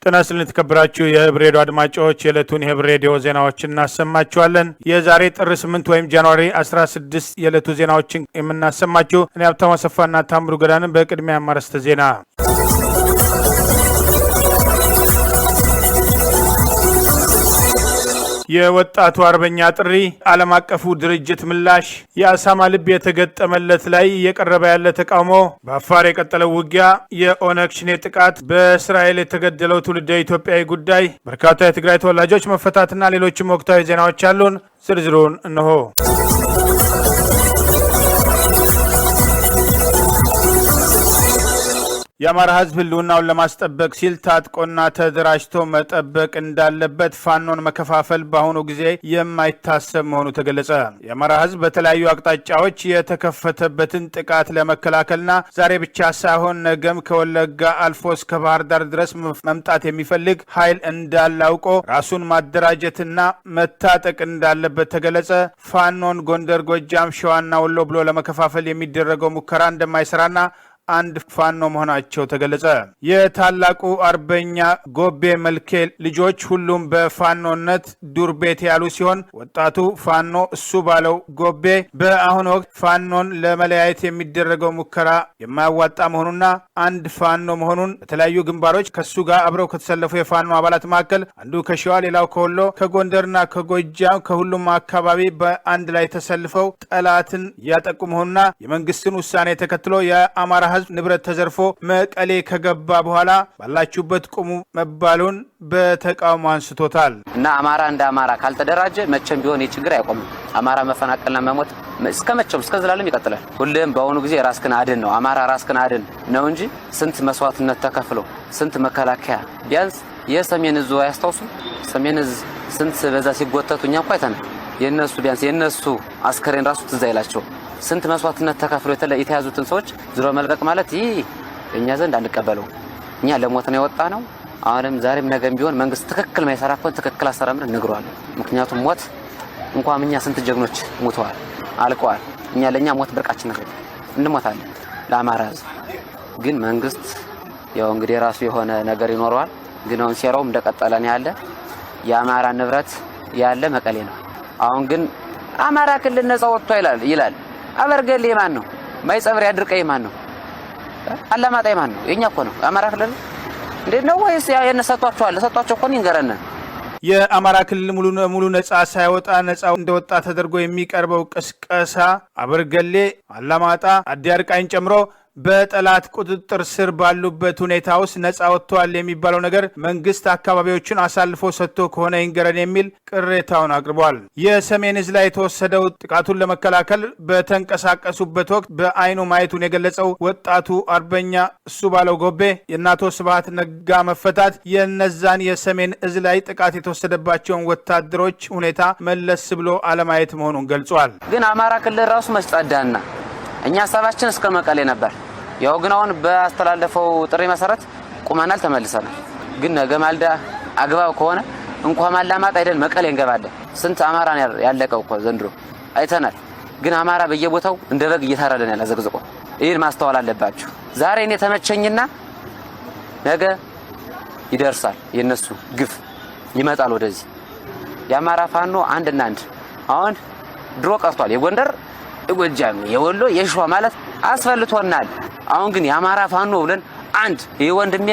ጤና ይስጥልን የተከበራችሁ የህብር ሬዲዮ አድማጮች የዕለቱን የህብር ሬዲዮ ዜናዎችን እናሰማችኋለን። የዛሬ ጥር 8 ወይም ጃንዋሪ 16 የዕለቱ ዜናዎችን የምናሰማችሁ እኔ ሀብታሙ አሰፋና ታምሩ ገዳንን። በቅድሚያ አርዕስተ ዜና የወጣቱ አርበኛ ጥሪ፣ ዓለም አቀፉ ድርጅት ምላሽ፣ የአሳማ ልብ የተገጠመለት ላይ እየቀረበ ያለ ተቃውሞ፣ በአፋር የቀጠለው ውጊያ፣ የኦነግ ሸኔ ጥቃት፣ በእስራኤል የተገደለው ትውልደ ኢትዮጵያዊ ጉዳይ፣ በርካታ የትግራይ ተወላጆች መፈታትና ሌሎችም ወቅታዊ ዜናዎች አሉን። ዝርዝሩን እነሆ። የአማራ ህዝብ ህልውናውን ለማስጠበቅ ሲል ታጥቆና ተደራጅቶ መጠበቅ እንዳለበት ፋኖን መከፋፈል በአሁኑ ጊዜ የማይታሰብ መሆኑ ተገለጸ። የአማራ ህዝብ በተለያዩ አቅጣጫዎች የተከፈተበትን ጥቃት ለመከላከልና ዛሬ ብቻ ሳይሆን ነገም ከወለጋ አልፎ እስከ ባህር ዳር ድረስ መምጣት የሚፈልግ ኃይል እንዳለ አውቆ ራሱን ማደራጀትና መታጠቅ እንዳለበት ተገለጸ። ፋኖን ጎንደር፣ ጎጃም፣ ሸዋና ወሎ ብሎ ለመከፋፈል የሚደረገው ሙከራ እንደማይሰራና አንድ ፋኖ መሆናቸው ተገለጸ። የታላቁ አርበኛ ጎቤ መልኬ ልጆች ሁሉም በፋኖነት ዱር ቤት ያሉ ሲሆን ወጣቱ ፋኖ እሱ ባለው ጎቤ በአሁኑ ወቅት ፋኖን ለመለያየት የሚደረገው ሙከራ የማያዋጣ መሆኑና አንድ ፋኖ መሆኑን በተለያዩ ግንባሮች ከሱ ጋር አብረው ከተሰለፉ የፋኖ አባላት መካከል አንዱ ከሸዋ ሌላው ከወሎ ከጎንደርና ከጎጃም ከሁሉም አካባቢ በአንድ ላይ ተሰልፈው ጠላትን እያጠቁ መሆኑና የመንግስትን ውሳኔ ተከትሎ የአማራ ህዝብ ንብረት ተዘርፎ መቀሌ ከገባ በኋላ ባላችሁበት ቁሙ መባሉን በተቃውሞ አንስቶታል። እና አማራ እንደ አማራ ካልተደራጀ መቼም ቢሆን የችግር አይቆምም። አማራ መፈናቀልና መሞት እስከመቼም እስከ ዘላለም ይቀጥላል። ሁሌም በአሁኑ ጊዜ ራስክን አድን ነው። አማራ ራስክን አድን ነው እንጂ ስንት መስዋዕትነት ተከፍሎ ስንት መከላከያ ቢያንስ የሰሜን እዙ አያስታውሱ ሰሜን እዝ ስንት በዛ ሲጎተቱ እኛ እንኳን አይተናል። የነሱ ቢያንስ የነሱ አስከሬን ራሱ ትዝ አይላቸው ስንት መስዋዕትነት ተከፍሎ የተያዙትን ሰዎች ዝሮ መልቀቅ ማለት ይህ እኛ ዘንድ አንቀበለው። እኛ ለሞት ነው የወጣ ነው። አሁንም ዛሬም ነገም ቢሆን መንግስት ትክክል ማይሰራ ከሆነ ትክክል አሰራምር ነግሯል። ምክንያቱም ሞት እንኳን እኛ ስንት ጀግኖች ሞተዋል አልቀዋል። ለኛ ሞት ብርቃችን ነው። እንሞታለን ለአማራ ህዝብ። ግን መንግስት ያው እንግዲህ ራሱ የሆነ ነገር ይኖረዋል። ግን አሁን ሲያረው እንደቀጠለ ነው ያለ። የአማራ ንብረት ያለ መቀሌ ነው። አሁን ግን አማራ ክልል ነፃ ወጥቶ ይላል። አበርገሌ ማን ነው? ማይጸብር ያድርቀይ ማን ነው? አላማጣ ማን ነው? የኛ እኮ ነው አማራ ክልል። እንዴት ነው ወይስ የነሰጧቸው ሰጧቸው እኮ ይንገረና። የአማራ ክልል ሙሉ ነፃ ሳይወጣ ነፃ እንደወጣ ተደርጎ የሚቀርበው ቅስቀሳ አበርገሌ፣ አላማጣ፣ አዲያርቃይን ጨምሮ በጠላት ቁጥጥር ስር ባሉበት ሁኔታ ውስጥ ነፃ ወጥቷል የሚባለው ነገር መንግስት አካባቢዎችን አሳልፎ ሰጥቶ ከሆነ ይንገረን የሚል ቅሬታውን አቅርቧል። የሰሜን ዕዝ ላይ የተወሰደው ጥቃቱን ለመከላከል በተንቀሳቀሱበት ወቅት በአይኑ ማየቱን የገለጸው ወጣቱ አርበኛ እሱ ባለው ጎቤ የአቶ ስብሃት ነጋ መፈታት የነዛን የሰሜን ዕዝ ላይ ጥቃት የተወሰደባቸውን ወታደሮች ሁኔታ መለስ ብሎ አለማየት መሆኑን ገልጿል። ግን አማራ ክልል ራሱ መስጸዳና እኛ ሀሳባችን እስከ መቀሌ ነበር። ያው ግን አሁን በአስተላለፈው ጥሪ መሰረት ቁመናል፣ ተመልሰናል። ግን ነገ ማልዳ አግባብ ከሆነ እንኳን አላማጣ አይደል መቀሌ እንገባለን። ስንት አማራ ያለቀው እኮ ዘንድሮ አይተናል። ግን አማራ በየቦታው እንደ በግ እየታረደ ነው ያዘግዝቆ። ይሄን ማስተዋል አለባችሁ። ዛሬ እኔ ተመቸኝና ነገ ይደርሳል። የነሱ ግፍ ይመጣል ወደዚህ። የአማራ ፋኖ አንድና አንድ አሁን ድሮ ቀርቷል። የጎንደር የጎጃም የወሎ የሸዋ ማለት አስፈልቶናል። አሁን ግን የአማራ ፋኖ ብለን አንድ የወንድሜ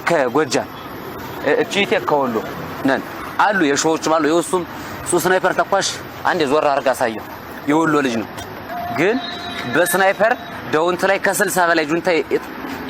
ከጎጃም እቺቴ ከወሎ ነን አሉ የሸዎችም አሉ። የውሱም ስናይፐር ተኳሽ አንድ ዞር አርጋ ሳየው የወሎ ልጅ ነው። ግን በስናይፐር ዳውንት ላይ ከ60 በላይ ጁንታ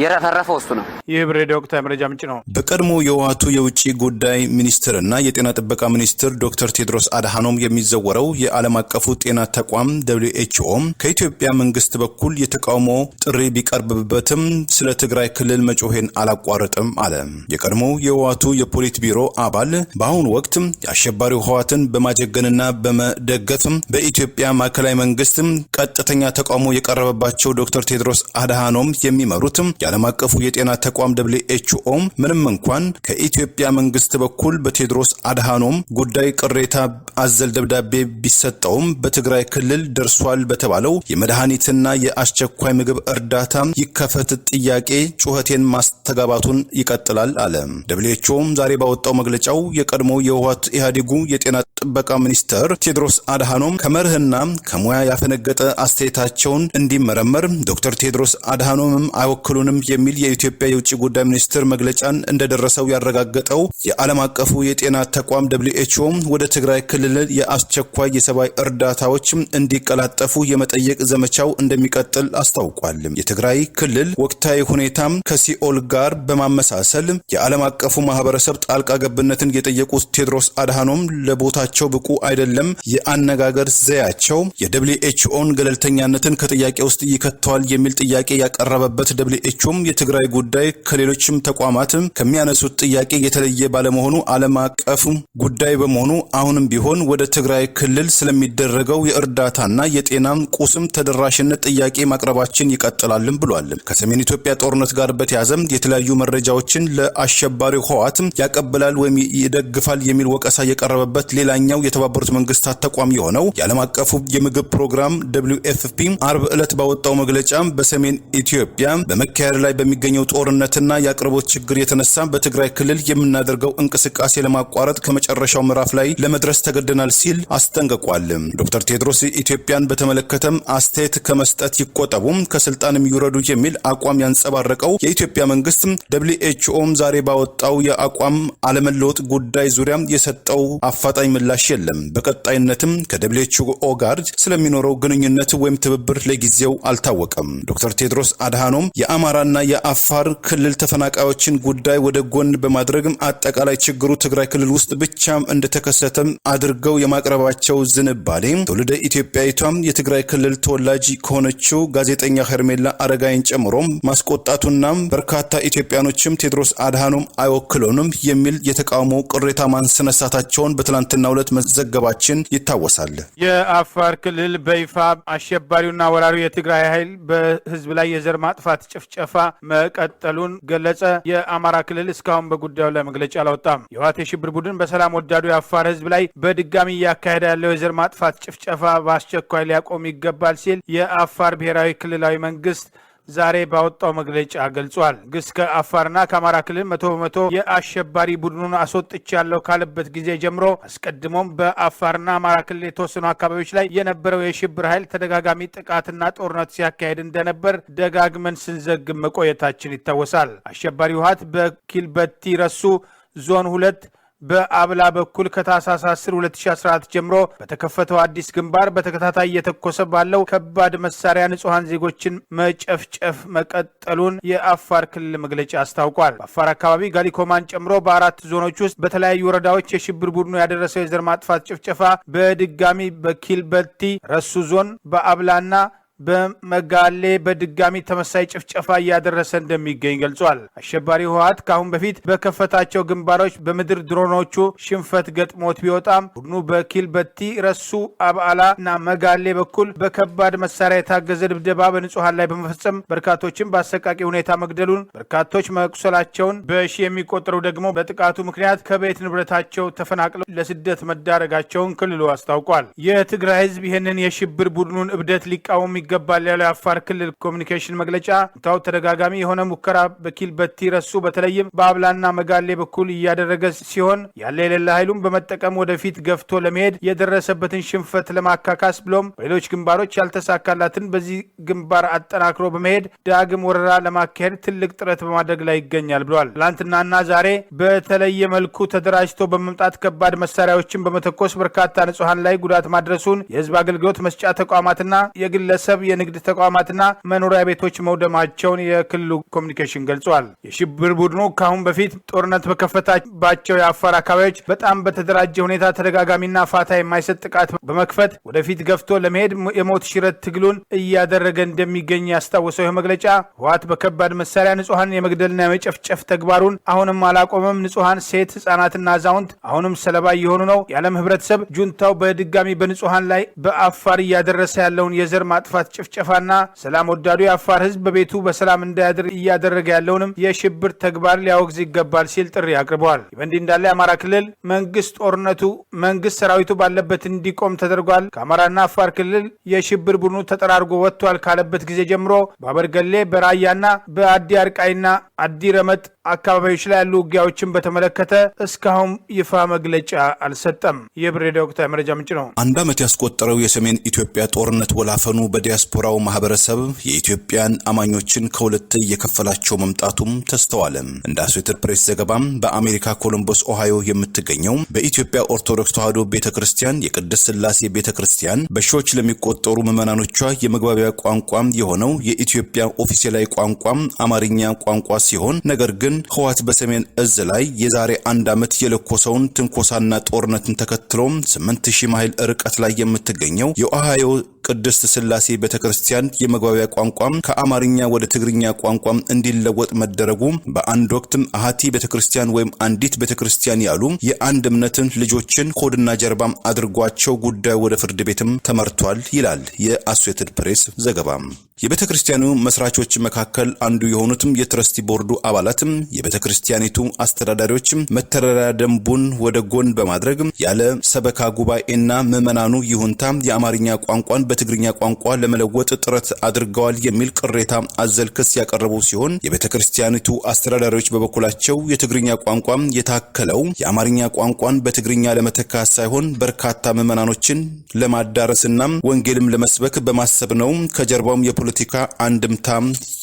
የረፈረፈው እሱ ነው። ይህ ብሬድ ወቅታዊ መረጃ ምንጭ ነው። በቀድሞ የህወሓቱ የውጭ ጉዳይ ሚኒስትርና የጤና ጥበቃ ሚኒስትር ዶክተር ቴድሮስ አድሃኖም የሚዘወረው የዓለም አቀፉ ጤና ተቋም WHO ከኢትዮጵያ መንግስት በኩል የተቃውሞ ጥሪ ቢቀርብበትም ስለ ትግራይ ክልል መጮሄን አላቋረጥም አለ። የቀድሞ የህወሓቱ የፖሊት ቢሮ አባል በአሁኑ ወቅት የአሸባሪው ህወሓትን በማጀገንና በመደገፍ በኢትዮጵያ ማዕከላዊ መንግስት ቀጥተኛ ተቃውሞ የቀረበባቸው ዶክተር ቴድሮስ አድሃኖም የሚመሩት የዓለም አቀፉ የጤና ተቋም WHO ምንም እንኳን ከኢትዮጵያ መንግስት በኩል በቴድሮስ አድሃኖም ጉዳይ ቅሬታ አዘል ደብዳቤ ቢሰጠውም በትግራይ ክልል ደርሷል በተባለው የመድኃኒትና የአስቸኳይ ምግብ እርዳታ ይከፈት ጥያቄ ጩኸቴን ማስተጋባቱን ይቀጥላል አለ። WHO ዛሬ ባወጣው መግለጫው የቀድሞ የህወሓት ኢህአዴጉ የጤና ጥበቃ ሚኒስተር ቴድሮስ አድሃኖም ከመርህና ከሙያ ያፈነገጠ አስተያየታቸውን እንዲመረመር ዶክተር ቴድሮስ አድሃኖምም አይወክሉንም የሚል የኢትዮጵያ የውጭ ጉዳይ ሚኒስትር መግለጫን እንደደረሰው ያረጋገጠው የዓለም አቀፉ የጤና ተቋም WHO ወደ ትግራይ ክልል የአስቸኳይ የሰብአዊ እርዳታዎች እንዲቀላጠፉ የመጠየቅ ዘመቻው እንደሚቀጥል አስታውቋል። የትግራይ ክልል ወቅታዊ ሁኔታም ከሲኦል ጋር በማመሳሰል የዓለም አቀፉ ማህበረሰብ ጣልቃ ገብነትን የጠየቁት ቴድሮስ አድሃኖም ለቦታቸው ብቁ አይደለም፣ የአነጋገር ዘያቸው የWHOን ገለልተኛነትን ከጥያቄ ውስጥ ይከተዋል የሚል ጥያቄ ያቀረበበት WHO የትግራይ ጉዳይ ከሌሎችም ተቋማት ከሚያነሱት ጥያቄ የተለየ ባለመሆኑ ዓለም አቀፍ ጉዳይ በመሆኑ አሁንም ቢሆን ወደ ትግራይ ክልል ስለሚደረገው የእርዳታና የጤና ቁስም ተደራሽነት ጥያቄ ማቅረባችን ይቀጥላልን ብሏል። ከሰሜን ኢትዮጵያ ጦርነት ጋር በተያያዘ የተለያዩ መረጃዎችን ለአሸባሪው ህወሓት ያቀብላል ወይም ይደግፋል የሚል ወቀሳ የቀረበበት ሌላኛው የተባበሩት መንግስታት ተቋም የሆነው የዓለም አቀፉ የምግብ ፕሮግራም WFP አርብ ዕለት ባወጣው መግለጫ በሰሜን ኢትዮጵያ በመካሄድ ላይ በሚገኘው ጦርነትና የአቅርቦት ችግር የተነሳ በትግራይ ክልል የምናደርገው እንቅስቃሴ ለማቋረጥ ከመጨረሻው ምዕራፍ ላይ ለመድረስ ተገደናል ሲል አስጠንቅቋል። ዶክተር ቴድሮስ ኢትዮጵያን በተመለከተም አስተያየት ከመስጠት ይቆጠቡ፣ ከስልጣንም ይውረዱ የሚል አቋም ያንጸባረቀው የኢትዮጵያ መንግስት WHO ዛሬ ባወጣው የአቋም አለመለወጥ ጉዳይ ዙሪያ የሰጠው አፋጣኝ ምላሽ የለም። በቀጣይነትም ከWHO ጋር ስለሚኖረው ግንኙነት ወይም ትብብር ለጊዜው አልታወቀም። ዶክተር ቴድሮስ አድሃኖም የአማራና የአፋር ክልል ተፈናቃዮችን ጉዳይ ወደ ጎን በማድረግ አጠቃላይ ችግሩ ትግራይ ክልል ውስጥ ብቻ እንደተከሰተ አድርገው የማቅረባቸው ዝንባሌ ትውልደ ኢትዮጵያዊቷም የትግራይ ክልል ተወላጅ ከሆነችው ጋዜጠኛ ሄርሜላ አረጋይን ጨምሮ ማስቆጣቱና በርካታ ኢትዮጵያኖችም ቴድሮስ አድሃኖም አይወክሉንም የሚል የተቃውሞ ቅሬታ ማንሰነሳታቸውን በትላንትናው ዕለት መዘገባችን ይታወሳል። የአፋር ክልል በይፋ አሸባሪውና ወራሪው የትግራይ ኃይል በህዝብ ላይ የዘር ማጥፋት ጭፍጨፋ መቀጠሉን ገለጸ። የአማራ ክልል እስካሁን በጉዳዩ ላይ መግለጫ አላወጣም። የህወሓት የሽብር ቡድን በሰላም ወዳዱ የአፋር ህዝብ ላይ በድጋሚ እያካሄደ ያለው የዘር ማጥፋት ጭፍጨፋ በአስቸኳይ ሊያቆም ይገባል ሲል የአፋር ብሔራዊ ክልላዊ መንግስት ዛሬ ባወጣው መግለጫ ገልጿል። ግስ ከአፋርና ከአማራ ክልል 100% የአሸባሪ ቡድኑን አስወጥቻለሁ ካለበት ጊዜ ጀምሮ አስቀድሞም በአፋርና አማራ ክልል የተወሰኑ አካባቢዎች ላይ የነበረው የሽብር ኃይል ተደጋጋሚ ጥቃትና ጦርነት ሲያካሄድ እንደነበር ደጋግመን ስንዘግብ መቆየታችን ይታወሳል። አሸባሪ ህወሓት በኪልበቲ ረሱ ዞን 2 በአብላ በኩል ከታህሳስ 10 2014 ጀምሮ በተከፈተው አዲስ ግንባር በተከታታይ እየተኮሰ ባለው ከባድ መሳሪያ ንጹሃን ዜጎችን መጨፍጨፍ መቀጠሉን የአፋር ክልል መግለጫ አስታውቋል። በአፋር አካባቢ ጋሊኮማን ጨምሮ በ4 ዞኖች ውስጥ በተለያዩ ወረዳዎች የሽብር ቡድኑ ያደረሰው የዘር ማጥፋት ጭፍጨፋ በድጋሚ በኪልበቲ ረሱ ዞን በአብላና በመጋሌ በድጋሚ ተመሳይ ጭፍጨፋ እያደረሰ እንደሚገኝ ገልጿል። አሸባሪ ህወሓት ከአሁን በፊት በከፈታቸው ግንባሮች በምድር ድሮኖቹ ሽንፈት ገጥሞት ቢወጣም ቡድኑ በኪልበቲ ረሱ አብዓላ እና መጋሌ በኩል በከባድ መሳሪያ የታገዘ ድብደባ በንጹሃን ላይ በመፈጸም በርካቶችን በአሰቃቂ ሁኔታ መግደሉን፣ በርካቶች መቁሰላቸውን፣ በሺ የሚቆጠሩ ደግሞ በጥቃቱ ምክንያት ከቤት ንብረታቸው ተፈናቅለው ለስደት መዳረጋቸውን ክልሉ አስታውቋል። የትግራይ ህዝብ ይህንን የሽብር ቡድኑን እብደት ሊቃወም ይገባል ያለው የአፋር ክልል ኮሚኒኬሽን መግለጫ ታው ተደጋጋሚ የሆነ ሙከራ በኪልበቲ ረሱ በተለይም በአብላና መጋሌ በኩል እያደረገ ሲሆን ያለ የሌለ ኃይሉን በመጠቀም ወደፊት ገፍቶ ለመሄድ የደረሰበትን ሽንፈት ለማካካስ ብሎም በሌሎች ግንባሮች ያልተሳካላትን በዚህ ግንባር አጠናክሮ በመሄድ ዳግም ወረራ ለማካሄድ ትልቅ ጥረት በማድረግ ላይ ይገኛል ብሏል። ትላንትናና ዛሬ በተለየ መልኩ ተደራጅቶ በመምጣት ከባድ መሳሪያዎችን በመተኮስ በርካታ ንጹሃን ላይ ጉዳት ማድረሱን የህዝብ አገልግሎት መስጫ ተቋማትና የግለሰብ የንግድ ተቋማትና መኖሪያ ቤቶች መውደማቸውን የክልሉ ኮሚኒኬሽን ገልጿል። የሽብር ቡድኑ ካሁን በፊት ጦርነት በከፈታባቸው የአፋር አካባቢዎች በጣም በተደራጀ ሁኔታ ተደጋጋሚና ፋታ የማይሰጥ ጥቃት በመክፈት ወደፊት ገፍቶ ለመሄድ የሞት ሽረት ትግሉን እያደረገ እንደሚገኝ ያስታወሰው ይህ መግለጫ ህወሓት በከባድ መሳሪያ ንጹሃን የመግደልና የመጨፍጨፍ ተግባሩን አሁንም አላቆመም። ንጹሃን ሴት፣ ህጻናትና አዛውንት አሁንም ሰለባ እየሆኑ ነው። የዓለም ህብረተሰብ ጁንታው በድጋሚ በንጹሃን ላይ በአፋር እያደረሰ ያለውን የዘር ማጥፋት የማጥፋት ጭፍጨፋና ሰላም ወዳዱ የአፋር ህዝብ በቤቱ በሰላም እንዳያድር እያደረገ ያለውንም የሽብር ተግባር ሊያወግዝ ይገባል ሲል ጥሪ አቅርበዋል። በእንዲህ እንዳለ የአማራ ክልል መንግስት ሰራዊቱ ባለበት እንዲቆም ተደርጓል። ከአማራና አፋር ክልል የሽብር ቡድኑ ተጠራርጎ ወጥቷል ካለበት ጊዜ ጀምሮ በአበርገሌ በራያና በአዲ አርቃይና አዲ ረመጥ አካባቢዎች ላይ ያሉ ውጊያዎችን በተመለከተ እስካሁን ይፋ መግለጫ አልሰጠም። የብሬዳ ወቅታዊ መረጃ ምንጭ ነው። አንድ ዓመት ያስቆጠረው የሰሜን ኢትዮጵያ ጦርነት ወላፈኑ በዲያስፖራው ማህበረሰብ የኢትዮጵያን አማኞችን ከሁለት እየከፈላቸው መምጣቱም ተስተዋለ። እንደ አሶሴትድ ፕሬስ ዘገባም በአሜሪካ ኮሎምቦስ ኦሃዮ የምትገኘው በኢትዮጵያ ኦርቶዶክስ ተዋሕዶ ቤተክርስቲያን የቅድስት ሥላሴ ቤተክርስቲያን በሺዎች ለሚቆጠሩ ምዕመናኖቿ የመግባቢያ ቋንቋም የሆነው የኢትዮጵያ ኦፊሴላዊ ቋንቋም አማርኛ ቋንቋ ሲሆን ነገር ግን ህወሓት በሰሜን እዝ ላይ የዛሬ አንድ ዓመት የለኮሰውን ትንኮሳና ጦርነትን ተከትሎ 8000 ማይል ርቀት ላይ የምትገኘው የኦሃዮ ቅድስት ሥላሴ ቤተክርስቲያን የመግባቢያ ቋንቋም ከአማርኛ ወደ ትግርኛ ቋንቋም እንዲለወጥ መደረጉ በአንድ ወቅትም አሃቲ ቤተክርስቲያን ወይም አንዲት ቤተክርስቲያን ያሉ የአንድ እምነትን ልጆችን ሆድና ጀርባም አድርጓቸው ጉዳዩ ወደ ፍርድ ቤትም ተመርቷል ይላል የአሶሴትድ ፕሬስ ዘገባ። የቤተክርስቲያኑ መስራቾች መካከል አንዱ የሆኑትም የትረስቲ ቦርዱ አባላትም የቤተክርስቲያኒቱ አስተዳዳሪዎችም መተዳደሪያ ደንቡን ወደ ጎን በማድረግ ያለ ሰበካ ጉባኤና ምዕመናኑ ይሁንታ የአማርኛ ቋንቋን በትግርኛ ቋንቋ ለመለወጥ ጥረት አድርገዋል የሚል ቅሬታ አዘል ክስ ያቀረቡ ሲሆን የቤተክርስቲያኒቱ አስተዳዳሪዎች በበኩላቸው የትግርኛ ቋንቋ የታከለው የአማርኛ ቋንቋን በትግርኛ ለመተካት ሳይሆን በርካታ ምዕመናኖችን ለማዳረስና ወንጌልም ለመስበክ በማሰብ ነው፣ ከጀርባውም የፖለቲካ አንድምታ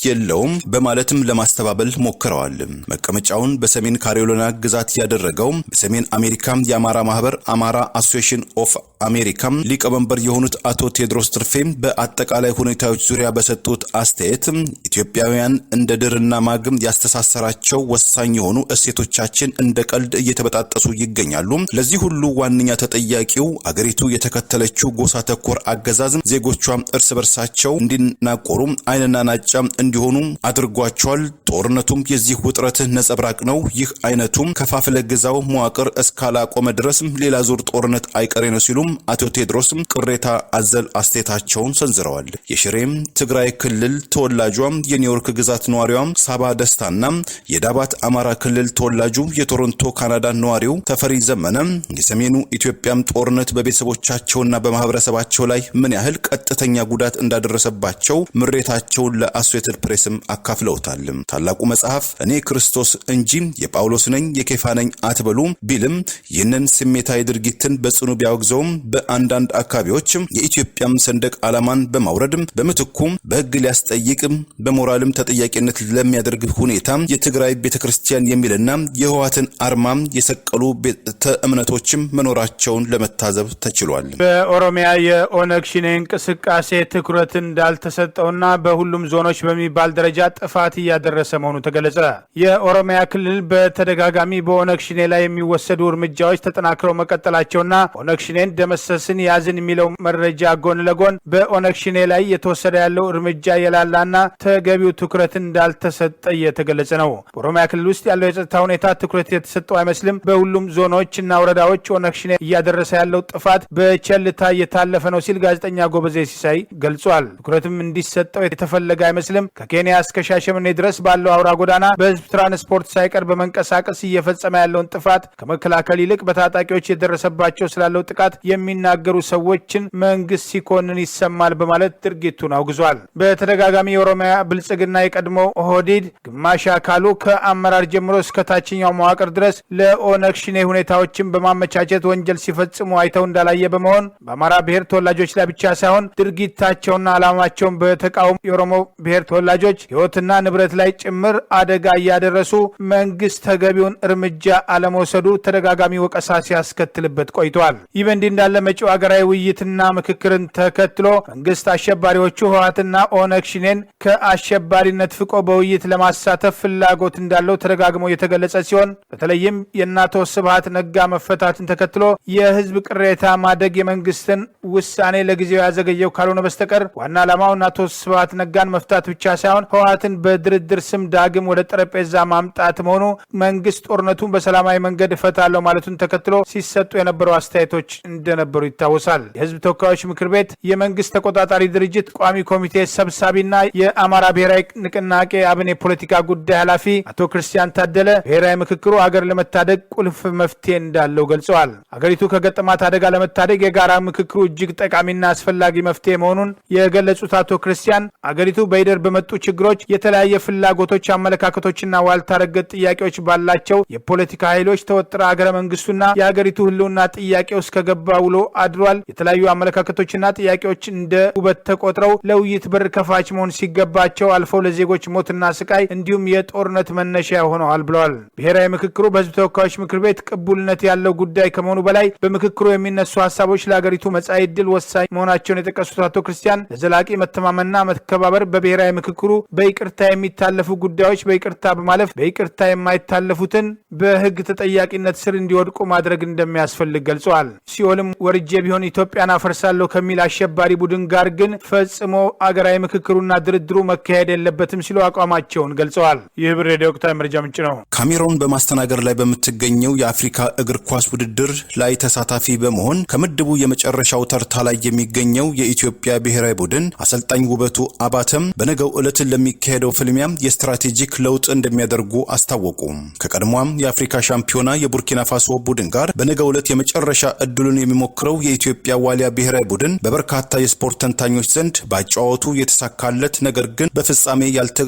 የለውም በማለትም ለማስተባበል ሞክረዋል። መቀመጫውን በሰሜን ካሮላይና ግዛት ያደረገው በሰሜን አሜሪካ የአማራ ማህበር አማራ አሶሲዬሽን ኦፍ አሜሪካ ሊቀመንበር የሆኑት አቶ ቴድሮስ ትርፌ በአጠቃላይ ሁኔታዎች ዙሪያ በሰጡት አስተያየት ኢትዮጵያውያን እንደ ድርና ማግም ያስተሳሰራቸው ወሳኝ የሆኑ እሴቶቻችን እንደ ቀልድ እየተበጣጠሱ ይገኛሉ። ለዚህ ሁሉ ዋነኛ ተጠያቂው አገሪቱ የተከተለችው ጎሳ ተኮር አገዛዝ ዜጎቿ እርስ በርሳቸው እንዲናቆሩ አይንና ናጫ እንዲሆኑ አድርጓቸዋል። ጦርነቱም የዚህ ውጥረት ነጸብራቅ ነው። ይህ አይነቱም ከፋፍለ ግዛው መዋቅር እስካላቆመ ድረስ ሌላ ዙር ጦርነት አይቀሬ ነው ሲሉ አቶ ቴድሮስ ቅሬታ አዘል አስተያየታቸውን ሰንዝረዋል። የሽሬም ትግራይ ክልል ተወላጇ የኒውዮርክ ግዛት ነዋሪዋ ሳባ ደስታና የዳባት አማራ ክልል ተወላጁ የቶሮንቶ ካናዳ ነዋሪው ተፈሪ ዘመነ የሰሜኑ ኢትዮጵያም ጦርነት በቤተሰቦቻቸውና በማህበረሰባቸው ላይ ምን ያህል ቀጥተኛ ጉዳት እንዳደረሰባቸው ምሬታቸውን ለአሶሴትድ ፕሬስም አካፍለውታል። ታላቁ መጽሐፍ እኔ ክርስቶስ እንጂ የጳውሎስ ነኝ የኬፋ ነኝ አትበሉ ቢልም ይህንን ስሜታዊ ድርጊትን በጽኑ ቢያወግዘውም በአንዳንድ አካባቢዎች የኢትዮጵያም ሰንደቅ ዓላማን በማውረድ በምትኩ በሕግ ሊያስጠይቅ በሞራልም ተጠያቂነት ለሚያደርግ ሁኔታ የትግራይ ቤተክርስቲያን የሚልና የህወሓትን አርማ የሰቀሉ ቤተ እምነቶችም መኖራቸውን ለመታዘብ ተችሏል። በኦሮሚያ የኦነግ ሸኔ እንቅስቃሴ ትኩረት እንዳልተሰጠውና በሁሉም ዞኖች በሚባል ደረጃ ጥፋት እያደረሰ መሆኑ ተገለጸ። የኦሮሚያ ክልል በተደጋጋሚ በኦነግ ሸኔ ላይ የሚወሰዱ እርምጃዎች ተጠናክረው መቀጠላቸውና ኦነግ ሸኔን ደመሰስን ያዝን የሚለው መረጃ ጎን ለጎን በኦነግ ሸኔ ላይ የተወሰደ ያለው እርምጃ የላላና ተገቢው ትኩረት እንዳልተሰጠ እየተገለጸ ነው። በኦሮሚያ ክልል ውስጥ ያለው የጸጥታ ሁኔታ ትኩረት የተሰጠው አይመስልም። በሁሉም ዞኖችና ወረዳዎች ኦነግ ሸኔ እያደረሰ ያለው ጥፋት በቸልታ እየታለፈ ነው ሲል ጋዜጠኛ ጎበዜ ሲሳይ ገልጿል። ትኩረትም እንዲሰጠው የተፈለገ አይመስልም። ከኬንያ እስከ ሻሸመኔ ድረስ ባለው አውራ ጎዳና በህዝብ ትራንስፖርት ሳይቀር በመንቀሳቀስ እየፈጸመ ያለውን ጥፋት ከመከላከል ይልቅ በታጣቂዎች የደረሰባቸው ስላለው ጥቃት የሚናገሩ ሰዎችን መንግስት ሲኮንን ይሰማል በማለት ድርጊቱን አውግዟል። በተደጋጋሚ የኦሮሚያ ብልጽግና የቀድሞ ኦህዴድ ግማሽ አካሉ ከአመራር ጀምሮ እስከ ታችኛው መዋቅር ድረስ ለኦነግ ሸኔ ሁኔታዎችን በማመቻቸት ወንጀል ሲፈጽሙ አይተው እንዳላየ በመሆን በአማራ ብሔር ተወላጆች ላይ ብቻ ሳይሆን ድርጊታቸውና ዓላማቸውን በተቃውሞ የኦሮሞ ብሔር ተወላጆች ህይወትና ንብረት ላይ ጭምር አደጋ እያደረሱ መንግስት ተገቢውን እርምጃ አለመውሰዱ ተደጋጋሚ ወቀሳ ሲያስከትልበት ቆይቷል። ይህ በእንዲህ እንዳለ መጪው ሀገራዊ ውይይትና ምክክርን ተከትሎ መንግስት አሸባሪዎቹ ህወሓትና ኦነግ ሸኔን ከአሸባሪነት ፍቆ በውይይት ለማሳተፍ ፍላጎት እንዳለው ተደጋግሞ የተገለጸ ሲሆን በተለይም የአቶ ስብሃት ነጋ መፈታትን ተከትሎ የህዝብ ቅሬታ ማደግ የመንግስትን ውሳኔ ለጊዜው ያዘገየው ካልሆነ በስተቀር ዋና ዓላማው አቶ ስብሃት ነጋን መፍታት ብቻ ሳይሆን ህወሓትን በድርድር ስም ዳግም ወደ ጠረጴዛ ጠረጴዛ ማምጣት መሆኑ መንግስት ጦርነቱን በሰላማዊ መንገድ እፈታለሁ ማለቱን ተከትሎ ሲሰጡ የነበሩ አስተያየቶች እንደነበሩ ይታወሳል። የህዝብ ተወካዮች ምክር ቤት የመንግስት ተቆጣጣሪ ድርጅት ቋሚ ኮሚቴ ሰብሳቢና የአማራ ብሔራዊ ንቅናቄ አብን የፖለቲካ ጉዳይ ኃላፊ አቶ ክርስቲያን ታደለ ብሔራዊ ምክክሩ አገር ለመታደግ ቁልፍ መፍትሄ እንዳለው ገልጸዋል። አገሪቱ ከገጠማት አደጋ ለመታደግ የጋራ ምክክሩ እጅግ ጠቃሚና አስፈላጊ መፍትሄ መሆኑን የገለጹት አቶ ክርስቲያን አገሪቱ በሂደር በመጡ ችግሮች የተለያየ ፍላጎቶች፣ አመለካከቶችና ዋልታ ረገጥ ጥያቄዎች ባላቸው የፖለቲካ ኃይሎች ተወጥራ አገረ መንግስቱና የሀገሪቱ ህልውና ጥያቄ ውስጥ ከገባ ውሎ አድሯል። የተለያዩ አመለካከቶችና ጥያቄዎች እንደ ውበት ተቆጥረው ለውይይት በር ከፋች መሆን ሲገባቸው አልፈው ለዜጎች ሞትና ስቃይ እንዲሁም የጦርነት መነሻ ሆነዋል ብለዋል። ብሔራዊ ምክክሩ በህዝብ ተወካዮች ምክር ቤት ቅቡልነት ያለው ጉዳይ ከመሆኑ በላይ በምክክሩ የሚነሱ ሀሳቦች ለሀገሪቱ መጻኢ ዕድል ወሳኝ መሆናቸውን የጠቀሱት አቶ ክርስቲያን ለዘላቂ መተማመንና መከባበር በብሔራዊ ምክክሩ በይቅርታ የሚታለፉ ጉዳዮች በይቅርታ በማለፍ በይቅርታ የማይታለፉትን በህግ ተጠያቂነት ስር እንዲወድቁ ማድረግ እንደሚያስፈልግ ገልጸዋል። ሲኦልም ወርጄ ቢሆን ኢትዮጵያን አፈርሳለሁ ከሚል አሸባሪ ቡድን ጋር ግን ፈጽሞ አገራዊ ምክክሩና ድርድሩ መካሄድ የለበትም ሲሉ አቋማቸውን ገልጸዋል። ይህ ብር ሬዲዮ ወቅታዊ መረጃ ምንጭ ነው። ካሜሮን በማስተናገድ ላይ በምትገኘው የአፍሪካ እግር ኳስ ውድድር ላይ ተሳታፊ በመሆን ከምድቡ የመጨረሻው ተርታ ላይ የሚገኘው የኢትዮጵያ ብሔራዊ ቡድን አሰልጣኝ ውበቱ አባተም በነገው ዕለት ለሚካሄደው ፍልሚያ የስትራቴጂክ ለውጥ እንደሚያደርጉ አስታወቁ። ከቀድሞም የአፍሪካ ሻምፒዮና የቡርኪና ፋሶ ቡድን ጋር በነገው ዕለት የመጨረሻ እድሉን የሚሞክረው የኢትዮጵያ ዋሊያ ብሔራዊ ቡድን በበርካታ የስፖርት ተንታኞች ዘንድ ባጫወቱ የተሳካለት ነገር ግን በፍጻሜ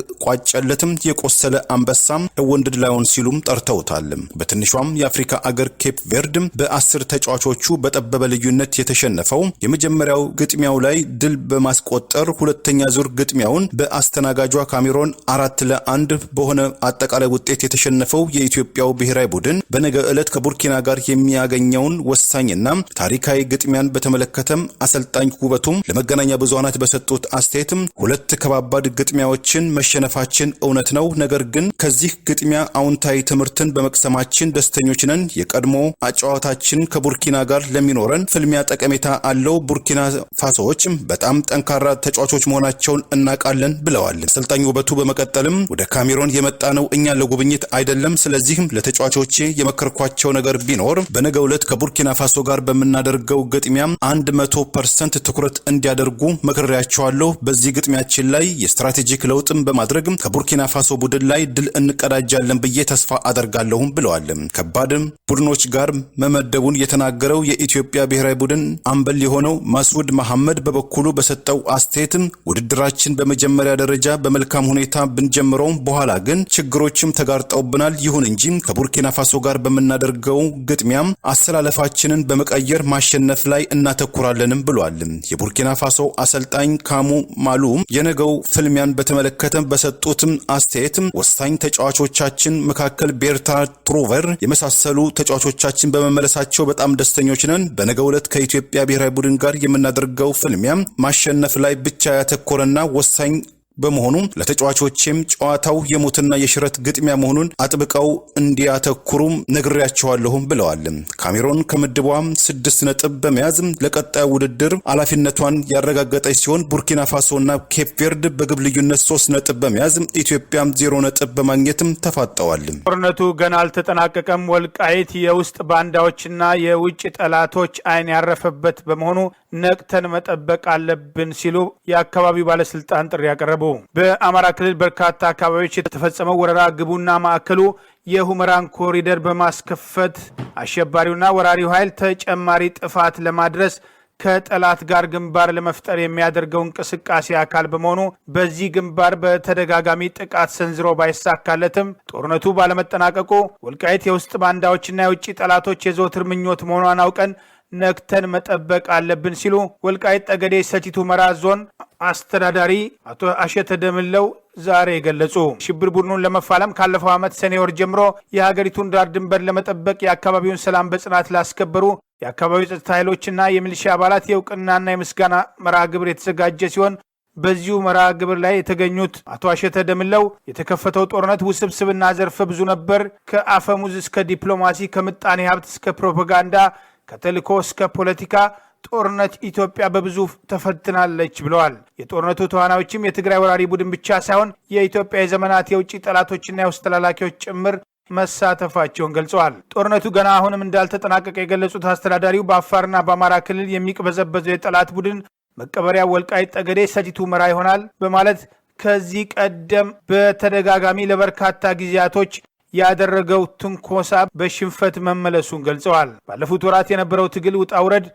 ያልተቋጨለትም የቆሰለ አንበሳም ወንድድ ላዮን ሲሉም ጠርተውታል። በትንሿም የአፍሪካ አገር ኬፕ ቬርድ በ10 ተጫዋቾቹ በጠበበ ልዩነት የተሸነፈው የመጀመሪያው ግጥሚያው ላይ ድል በማስቆጠር ሁለተኛ ዙር ግጥሚያውን በአስተናጋጇ ካሜሮን 4-1 በሆነ አጠቃላይ ውጤት የተሸነፈው የኢትዮጵያው ብሔራዊ ቡድን በነገ ዕለት ከቡርኪና ጋር የሚያገኘውን ወሳኝና ታሪካዊ ግጥሚያን በተመለከተም አሰልጣኝ ውበቱም ለመገናኛ ብዙሃናት በሰጡት አስተያየትም ሁለት ከባባድ ግጥሚያዎችን መሸነፋችን እውነት ነው፣ ነገር ግን ከዚህ ግጥሚያ አውንታዊ ትምህርትን በመቅሰማችን ደስተኞች ነን። የቀድሞ አጫዋታችን ከቡርኪና ጋር ለሚኖረን ፍልሚያ ጠቀሜታ አለው። ቡርኪና ፋሶዎች በጣም ጠንካራ ተጫዋቾች መሆናቸውን እናውቃለን ብለዋል። አሰልጣኝ ውበቱ በመቀጠልም ወደ ካሜሮን የመጣ ነው እኛ ለጉብኝት አይደለም። ስለዚህም ለተጫዋቾቼ የመከርኳቸው ነገር ቢኖር በነገው ዕለት ከቡርኪና ፋሶ ጋር በምናደርገው ግጥሚያ 100% ትኩረት እንዲያደርጉ መክሬያቸዋለሁ። በዚህ ግጥሚያችን ላይ የስትራቴጂክ ለውጥም በማድረግ ከቡርኪና ፋሶ ቡድን ላይ ድል እንቀዳጃለን ብዬ ተስፋ አደርጋለሁም ብለዋል። ከባድ ቡድኖች ጋር መመደቡን የተናገረው የኢትዮጵያ ብሔራዊ ቡድን አምበል የሆነው ማስዑድ መሐመድ በበኩሉ በሰጠው አስተያየት ውድድራችን በመጀመሪያ ደረጃ በመልካም ሁኔታ ብንጀምረውም በኋላ ግን ችግሮችም ተጋርጠውብናል። ይሁን እንጂ ከቡርኪና ፋሶ ጋር በምናደርገው ግጥሚያም አሰላለፋችንን በመቀየር ማሸነፍ ላይ እናተኩራለንም ብሏል። የቡርኪና ፋሶ አሰልጣኝ ካሙ ማሉ የነገው ፍልሚያን በተመለከተ በሰጡትም አስተያየት ወሳኝ ተጫዋቾቻችን መካከል ቤርታ ትሮቨር የመሳሰሉ ተጫዋቾቻችን በመመለሳቸው በጣም ደስተኞች ነን። በነገው ዕለት ከኢትዮጵያ ብሔራዊ ቡድን ጋር የምናደርገው ፍልሚያ ማሸነፍ ላይ ብቻ ያተኮረና ወሳኝ በመሆኑ ለተጫዋቾችም ጨዋታው የሞትና የሽረት ግጥሚያ መሆኑን አጥብቀው እንዲያተኩሩ ነግሬያቸዋለሁም ብለዋል። ካሜሮን ከምድቧ 6 ነጥብ በመያዝ ለቀጣዩ ውድድር ኃላፊነቷን ያረጋገጠች ሲሆን ቡርኪና ፋሶና ኬፕ ቬርድ በግብ ልዩነት 3 ነጥብ በመያዝ ኢትዮጵያ 0 ነጥብ በማግኘትም ተፋጠዋል። ጦርነቱ ገና አልተጠናቀቀም። ወልቃይት የውስጥ ባንዳዎችና የውጭ ጠላቶች አይን ያረፈበት በመሆኑ ነቅተን መጠበቅ አለብን ሲሉ የአካባቢው ባለስልጣን ጥሪ ያቀረቡ። በአማራ ክልል በርካታ አካባቢዎች የተፈጸመው ወረራ ግቡና ማዕከሉ የሁመራን ኮሪደር በማስከፈት አሸባሪውና ወራሪው ኃይል ተጨማሪ ጥፋት ለማድረስ ከጠላት ጋር ግንባር ለመፍጠር የሚያደርገው እንቅስቃሴ አካል በመሆኑ በዚህ ግንባር በተደጋጋሚ ጥቃት ሰንዝሮ ባይሳካለትም ጦርነቱ ባለመጠናቀቁ ወልቃይት የውስጥ ባንዳዎችና የውጭ ጠላቶች የዘወትር ምኞት መሆኗን አውቀን ነክተን መጠበቅ አለብን ሲሉ ወልቃይት ጠገዴ ሰቲት ሁመራ ዞን አስተዳዳሪ አቶ አሸተ ደምለው ዛሬ ገለጹ። ሽብር ቡድኑን ለመፋለም ካለፈው ዓመት ሰኔ ወር ጀምሮ የሀገሪቱን ዳር ድንበር ለመጠበቅ የአካባቢውን ሰላም በጽናት ላስከበሩ የአካባቢው ጸጥታ ኃይሎችና የሚሊሻ አባላት የእውቅናና የምስጋና መርሃ ግብር የተዘጋጀ ሲሆን በዚሁ መርሃ ግብር ላይ የተገኙት አቶ አሸተ ደምለው የተከፈተው ጦርነት ውስብስብና ዘርፈ ብዙ ነበር። ከአፈሙዝ እስከ ዲፕሎማሲ፣ ከምጣኔ ሀብት እስከ ፕሮፓጋንዳ፣ ከተልእኮ እስከ ፖለቲካ፣ ጦርነት ኢትዮጵያ በብዙ ተፈትናለች ብለዋል። የጦርነቱ ተዋናዮችም የትግራይ ወራሪ ቡድን ብቻ ሳይሆን የኢትዮጵያ የዘመናት የውጭ ጠላቶችና የውስጥ ተላላኪዎች ጭምር መሳተፋቸውን ገልጸዋል። ጦርነቱ ገና አሁንም እንዳልተጠናቀቀ የገለጹት አስተዳዳሪው በአፋርና በአማራ ክልል የሚቅበዘበዘው የጠላት ቡድን መቀበሪያ ወልቃይት ጠገዴ፣ ሰቲት ሁመራ ይሆናል በማለት ከዚህ ቀደም በተደጋጋሚ ለበርካታ ጊዜያቶች ያደረገው ትንኮሳ በሽንፈት መመለሱን ገልጸዋል። ባለፉት ወራት የነበረው ትግል ውጣ ውረድ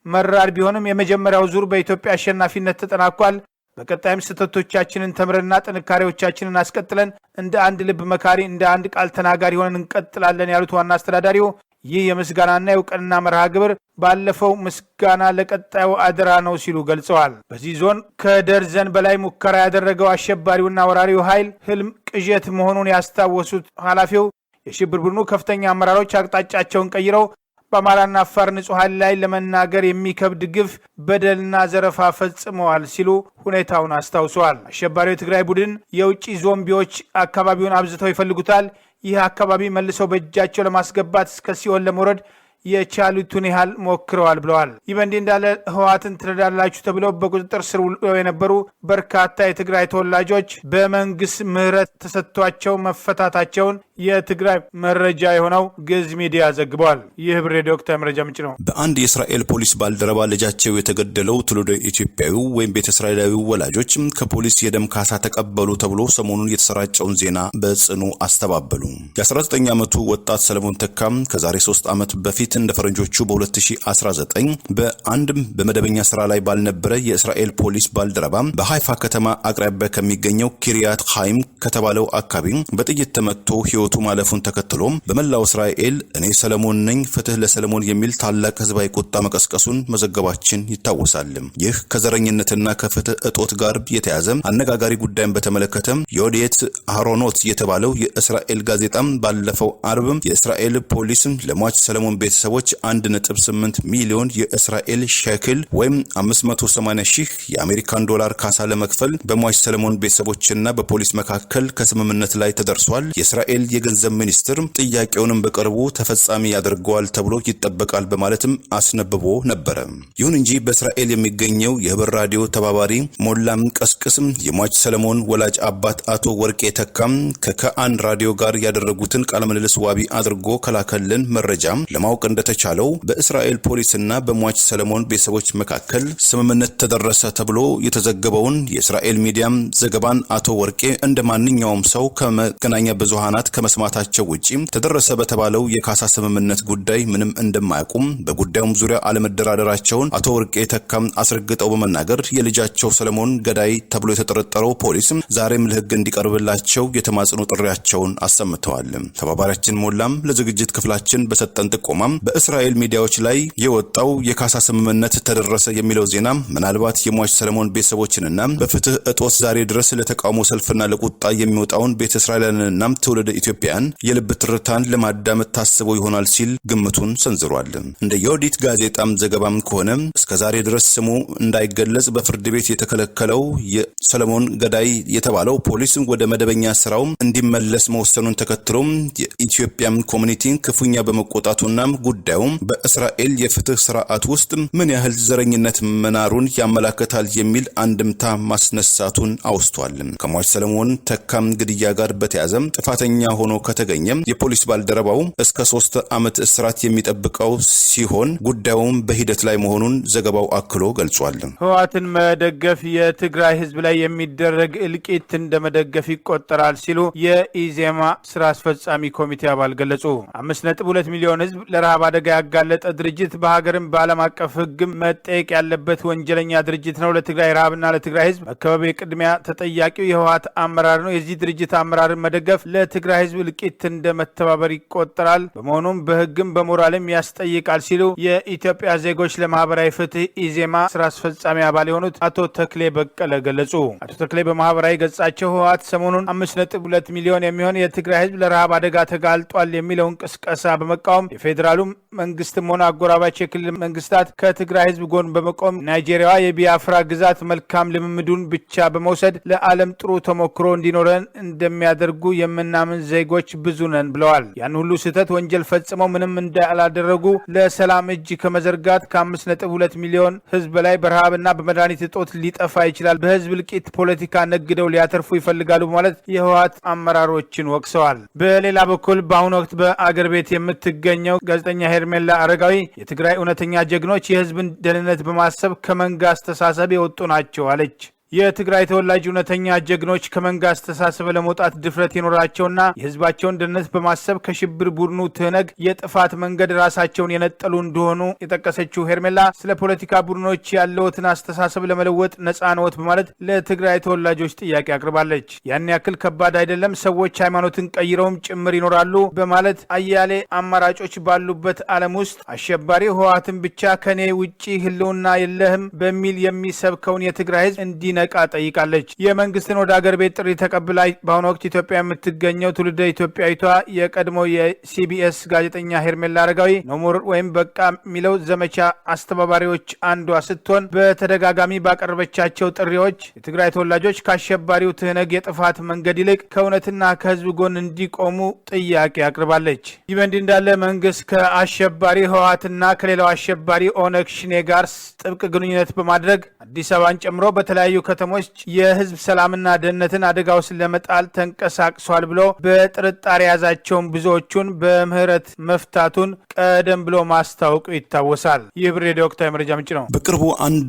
መራር ቢሆንም የመጀመሪያው ዙር በኢትዮጵያ አሸናፊነት ተጠናቋል። በቀጣይም ስህተቶቻችንን ተምረንና ጥንካሬዎቻችንን አስቀጥለን እንደ አንድ ልብ መካሪ፣ እንደ አንድ ቃል ተናጋሪ ሆነን እንቀጥላለን ያሉት ዋና አስተዳዳሪው ይህ የምስጋናና የእውቅና መርሃ ግብር ባለፈው ምስጋና ለቀጣዩ አደራ ነው ሲሉ ገልጸዋል። በዚህ ዞን ከደርዘን በላይ ሙከራ ያደረገው አሸባሪውና ወራሪው ኃይል ህልም ቅዠት መሆኑን ያስታወሱት ኃላፊው የሽብር ቡድኑ ከፍተኛ አመራሮች አቅጣጫቸውን ቀይረው በአማራና አፋር ንጹሐን ላይ ለመናገር የሚከብድ ግፍ፣ በደልና ዘረፋ ፈጽመዋል ሲሉ ሁኔታውን አስታውሰዋል። አሸባሪው የትግራይ ቡድን የውጭ ዞምቢዎች አካባቢውን አብዝተው ይፈልጉታል። ይህ አካባቢ መልሰው በእጃቸው ለማስገባት እስከ ሲኦል ለመውረድ የቻሉትን ያህል ሞክረዋል ብለዋል። ይህ በእንዲህ እንዳለ ህወሓትን ትረዳላችሁ ተብለው በቁጥጥር ስር ውለው የነበሩ በርካታ የትግራይ ተወላጆች በመንግስት ምህረት ተሰጥቷቸው መፈታታቸውን የትግራይ መረጃ የሆነው ግዕዝ ሚዲያ ዘግቧል። ይህ ህብር ሬዲዮ ወቅታዊ መረጃ ምንጭ ነው። በአንድ የእስራኤል ፖሊስ ባልደረባ ልጃቸው የተገደለው ትውልደ ኢትዮጵያዊው ወይም ቤተ እስራኤላዊው ወላጆች ከፖሊስ የደም ካሳ ተቀበሉ ተብሎ ሰሞኑን የተሰራጨውን ዜና በጽኑ አስተባበሉ። የ19 ዓመቱ ወጣት ሰለሞን ተካም ከዛሬ 3 ዓመት በፊት እንደ ፈረንጆቹ በ2019 በአንድም በመደበኛ ስራ ላይ ባልነበረ የእስራኤል ፖሊስ ባልደረባ በሃይፋ ከተማ አቅራቢያ ከሚገኘው ኪሪያት ሃይም ከተባለው አካባቢ በጥይት ተመቶ ህይወቱ ማለፉን ተከትሎ በመላው እስራኤል እኔ ሰለሞን ነኝ ፍትህ ለሰለሞን የሚል ታላቅ ህዝባዊ ቁጣ መቀስቀሱን መዘገባችን ይታወሳል። ይህ ከዘረኝነትና ከፍትህ እጦት ጋር የተያዘ አነጋጋሪ ጉዳይን በተመለከተ የኦዲየት አህሮኖት የተባለው የእስራኤል ጋዜጣም ባለፈው አርብ የእስራኤል ፖሊስ ለሟች ሰለሞን ቤተሰቦች 1.8 ሚሊዮን የእስራኤል ሼክል ወይም 580 ሺህ የአሜሪካን ዶላር ካሳ ለመክፈል በሟች ሰለሞን ቤተሰቦችና በፖሊስ መካከል ከስምምነት ላይ ተደርሷል። የእስራኤል የገንዘብ ሚኒስትር ጥያቄውንም በቅርቡ ተፈጻሚ ያደርገዋል ተብሎ ይጠበቃል በማለትም አስነብቦ ነበረ። ይሁን እንጂ በእስራኤል የሚገኘው የህብር ራዲዮ ተባባሪ ሞላም ቀስቅስም የሟች ሰለሞን ወላጅ አባት አቶ ወርቄ ተካም ከከአን ራዲዮ ጋር ያደረጉትን ቃለ ምልልስ ዋቢ አድርጎ ከላከልን መረጃ ለማወቅ እንደተቻለው በእስራኤል ፖሊስና በሟች ሰለሞን ቤተሰቦች መካከል ስምምነት ተደረሰ ተብሎ የተዘገበውን የእስራኤል ሚዲያም ዘገባን አቶ ወርቄ እንደ ማንኛውም ሰው ከመገናኛ ብዙሃናት ከመስማታቸው ውጪ ተደረሰ በተባለው የካሳ ስምምነት ጉዳይ ምንም እንደማያውቁም በጉዳዩም ዙሪያ አለመደራደራቸውን አቶ ወርቄ ተካም አስረግጠው በመናገር የልጃቸው ሰለሞን ገዳይ ተብሎ የተጠረጠረው ፖሊስ ዛሬም ለህግ እንዲቀርብላቸው የተማጽኖ ጥሪያቸውን አሰምተዋል። ተባባሪያችን ሞላም ለዝግጅት ክፍላችን በሰጠን ጥቆማም በእስራኤል ሚዲያዎች ላይ የወጣው የካሳ ስምምነት ተደረሰ የሚለው ዜና ምናልባት የሟች ሰለሞን ቤተሰቦችንና በፍትህ እጦት ዛሬ ድረስ ለተቃውሞ ሰልፍና ለቁጣ የሚወጣውን ቤተ እስራኤላውያንና ትውልደ ኢትዮጵያን የልብ ትርታን ለማዳመጥ ታስቦ ይሆናል ሲል ግምቱን ሰንዝሯል። እንደ የኦዲት ጋዜጣም ዘገባም ከሆነ እስከዛሬ ድረስ ስሙ እንዳይገለጽ በፍርድ ቤት የተከለከለው የሰለሞን ገዳይ የተባለው ፖሊስ ወደ መደበኛ ስራው እንዲመለስ መወሰኑን ተከትሎ የኢትዮጵያ ኮሚኒቲ ክፉኛ በመቆጣቱና ጉዳዩ በእስራኤል የፍትህ ስርዓት ውስጥ ምን ያህል ዘረኝነት መናሩን ያመላክታል የሚል አንድምታ ማስነሳቱን አውስቷል። ከሟች ሰለሞን ተካም ግድያ ጋር በተያዘ ጥፋተኛ ሆኖ ከተገኘ የፖሊስ ባልደረባው እስከ 3 ዓመት እስራት የሚጠብቀው ሲሆን ጉዳዩም በሂደት ላይ መሆኑን ዘገባው አክሎ ገልጿል። ህወሓትን መደገፍ የትግራይ ህዝብ ላይ የሚደረግ እልቂት እንደመደገፍ ይቆጠራል ሲሉ የኢዜማ ስራ አስፈጻሚ ኮሚቴ አባል ገለጹ። 5.2 ሚሊዮን ህዝብ ለረሃብ አደጋ ያጋለጠ ድርጅት በሀገርም በዓለም አቀፍ ህግም መጠየቅ ያለበት ወንጀለኛ ድርጅት ነው። ለትግራይ ረሃብና ለትግራይ ህዝብ መከበብ የቅድሚያ ተጠያቂው የህወሓት አመራር ነው። የዚህ ድርጅት አመራርን መደገፍ ለትግራይ ህዝብ እልቂት እንደ መተባበር ይቆጠራል። በመሆኑም በህግም በሞራልም ያስጠይቃል ሲሉ የኢትዮጵያ ዜጎች ለማህበራዊ ፍትህ ኢዜማ ስራ አስፈጻሚ አባል የሆኑት አቶ ተክሌ በቀለ ገለጹ። አቶ ተክሌ በማህበራዊ ገጻቸው ህወሓት ሰሞኑን 5.2 ሚሊዮን የሚሆን የትግራይ ህዝብ ለረሃብ አደጋ ተጋልጧል የሚለውን ቅስቀሳ በመቃወም የፌዴራሉ መንግስትም ሆነ አጎራባች የክልል መንግስታት ከትግራይ ህዝብ ጎን በመቆም ናይጄሪያዋ የቢያፍራ ግዛት መልካም ልምምዱን ብቻ በመውሰድ ለዓለም ጥሩ ተሞክሮ እንዲኖረን እንደሚያደርጉ የምናምን ዜጎች ብዙ ነን ብለዋል። ያን ሁሉ ስህተት ወንጀል ፈጽመው ምንም እንዳላደረጉ ለሰላም እጅ ከመዘርጋት ከ5.2 ሚሊዮን ህዝብ በላይ በረሃብና በመድኃኒት እጦት ሊጠፋ ይችላል። በህዝብ እልቂት ፖለቲካ ነግደው ሊያተርፉ ይፈልጋሉ በማለት የህወሓት አመራሮችን ወቅሰዋል። በሌላ በኩል በአሁኑ ወቅት በአገር ቤት የምትገኘው ጋዜጠኛ ሄርሜላ አረጋዊ የትግራይ እውነተኛ ጀግኖች የህዝብን ደህንነት በማሰብ ከመንጋ አስተሳሰብ የወጡ ናቸው አለች። የትግራይ ተወላጅ እውነተኛ ጀግኖች ከመንጋ አስተሳሰብ ለመውጣት ድፍረት የኖራቸውና የህዝባቸውን ደህንነት በማሰብ ከሽብር ቡድኑ ትህነግ የጥፋት መንገድ ራሳቸውን የነጠሉ እንደሆኑ የጠቀሰችው ሄርሜላ ስለ ፖለቲካ ቡድኖች ያለውትን አስተሳሰብ ለመለወጥ ነፃ ነዎት በማለት ለትግራይ ተወላጆች ጥያቄ አቅርባለች። ያን ያክል ከባድ አይደለም፣ ሰዎች ሃይማኖትን ቀይረውም ጭምር ይኖራሉ በማለት አያሌ አማራጮች ባሉበት ዓለም ውስጥ አሸባሪ ህወሓትን ብቻ ከኔ ውጪ ህልውና የለህም በሚል የሚሰብከውን የትግራይ ህዝብ እንዲ ነቃ ጠይቃለች። የመንግስትን ወደ አገር ቤት ጥሪ ተቀብላ በአሁኑ ወቅት ኢትዮጵያ የምትገኘው ትውልደ ኢትዮጵያዊቷ የቀድሞ የሲቢኤስ ጋዜጠኛ ሄርሜላ አረጋዊ ኖሞር ወይም በቃ የሚለው ዘመቻ አስተባባሪዎች አንዷ ስትሆን በተደጋጋሚ ባቀረበቻቸው ጥሪዎች የትግራይ ተወላጆች ከአሸባሪው ትህነግ የጥፋት መንገድ ይልቅ ከእውነትና ከህዝብ ጎን እንዲቆሙ ጥያቄ አቅርባለች። ይህ በእንዲህ እንዳለ መንግስት ከአሸባሪ ህወሓትና ከሌላው አሸባሪ ኦነግ ሽኔ ጋር ጥብቅ ግንኙነት በማድረግ አዲስ አበባን ጨምሮ በተለያዩ ከተሞች የህዝብ ሰላምና ደህንነትን አደጋ ውስጥ ለመጣል ተንቀሳቅሷል ብሎ በጥርጣሬ ያዛቸውን ብዙዎቹን በምህረት መፍታቱን ቀደም ብሎ ማስታወቁ ይታወሳል። ይህ ብር ሬዲዮ ወቅታዊ መረጃ ምንጭ ነው። በቅርቡ